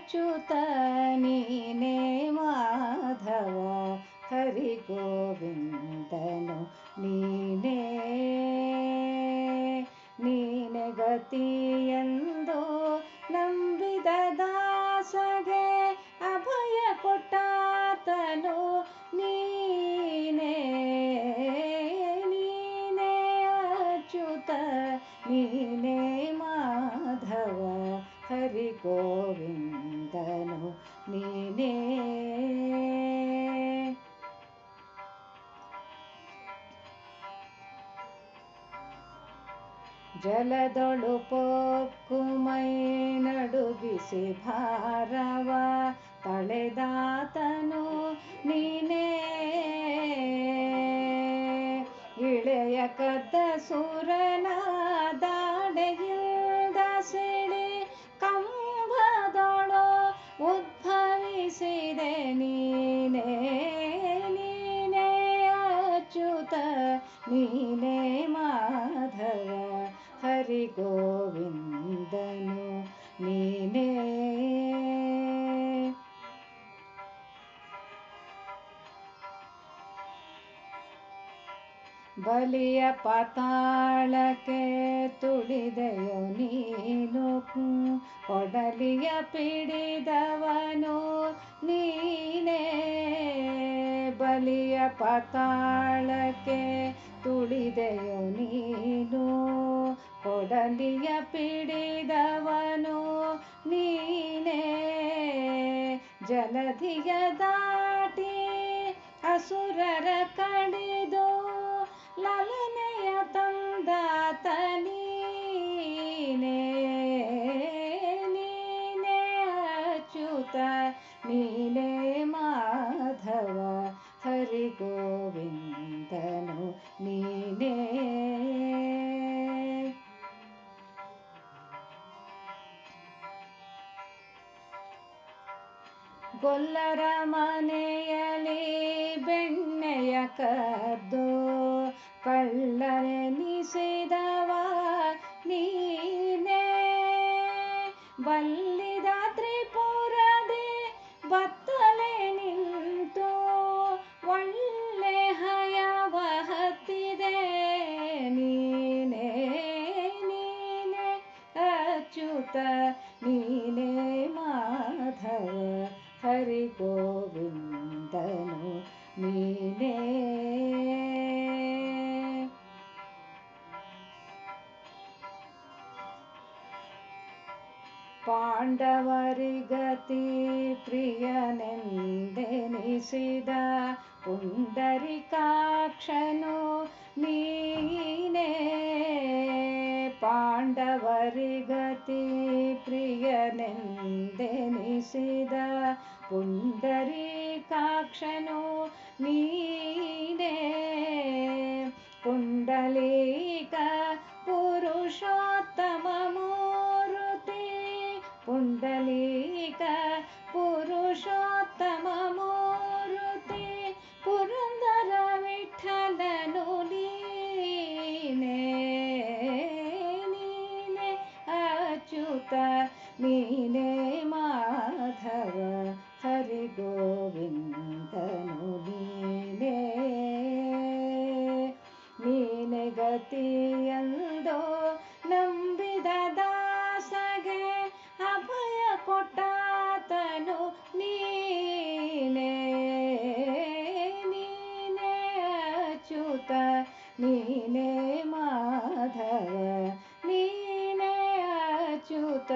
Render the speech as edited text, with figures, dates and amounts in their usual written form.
ಅಚ್ಯುತ ನೀನೇ ಮಾಧವ ಹರಿ ಗೋವಿಂದನು ನೀನೇ ನೀನೆ ಗತಿಯೆಂದು ನಂಬಿದ ದಾಸಗೆ ಅಭಯ ಕೊಟ್ಟಾತನು ನೀನೇ ನೀನೇ ಅಚ್ಯುತ ನೀನೇ ಮಾಧವ ಹರಿ ಗೋವಿಂದನು ನೀನೇ ಜಲದೊಳು ಪೊಕ್ಕು ಮೈ ನಡುಗಿಸಿ ಭಾರವ ತಳೆದಾತನು ನೀನೇ ಇಳೆಯ ಕದ್ದ ಸುರನ ದಾಡೆಗಿಲ್ದ ಸಿಡಿ ಕಂಬದೊಳು ಉದ್ಭವಿಸಿದೆ ನೀನೇ ನೀನೇ ಅಚ್ಯುತ ನೀನೇ ಮಾಧವ ಹರಿ ಗೋವಿಂದನು ನೀನೇ ಬಲಿಯ ಪಾತಾಳಕ್ಕೆ ತುಳಿದೆಯೋ ನೀನು ಕೊಡಲಿಯ ಪಿಡಿದವನು ನೀನೇ ಬಲಿಯ ಪಾತಾಳಕ್ಕೆ ತುಳಿದೆಯೋ ನೀನು ಕೊಡಲಿಯ ಪಿಡಿದವನು ನೀನೇ ಜಲಧಿಯ ದಾಟಿ ಅಸುರರ ಕಡಿದು ಲಲನೆಯ ತಂದಾತ ನೀನೇ ನೀನೇ ಅಚ್ಯುತ ನೀನೇ ಮಾಧವ ಹರಿ ಗೋವಿಂದನು ನೀನೇ ಗೊಲ್ಲರ ಮನೆಯಲ್ಲಿ ಬೆಣ್ಣೆಯ ಕದ್ದು ಕಳ್ಳರೆನಿಸಿದವ ನೀನೇ ಬಲ್ಲಿದ ತ್ರಿಪುರದಿ ಬತ್ತಲೆ ನಿಂತು ಒಳ್ಳೆ ಹಯವ ಹತ್ತಿದೆ ನೀನೇ ನೀನೇ ಅಚ್ಯುತ ನೀನೇ ಮಾಧವ ಹರಿ ಗೋವಿಂದನು ನೀನೇ ಪಾಂಡವರಿಗತಿ ಪ್ರಿಯನೆಂದೆನಿಸಿದ ಪುಂಡರಿಕಾಕ್ಷನು ನೀನೇ ಪಾಂಡವರಿಗತಿ ಪ್ರಿಯನೆಂದೆನಿಸಿದ ಪುಂಡರಿಕಾಕ್ಷನು ನೀನೇ ಪುಂಡಲೀಕ ಪುರುಷೋತ್ತಮ ಮೂರುತಿ ಪುಂಡಲೀಕ ಪುರುಷೋತ್ತಮ ಮೂರುತಿ ಪುರಂದರ ವಿಠಲನು ನೀನೇ ನೀನೇ ಅಚ್ಯುತ ನೀನೇ ಮಾಧವ ಹರಿ ಗೋವಿಂದನು ನೀನೇ ನೀನೆ ಗತಿಯೆಂದು ನಂಬಿದ ದಾಸಗೆ ಅಭಯ ಕೊಟ್ಟಾತನು ನೀನೇ ನೀನೇ ಅಚ್ಯುತ ನೀನೇ ಮಾಧವ ನೀನೇ ಅಚ್ಯುತ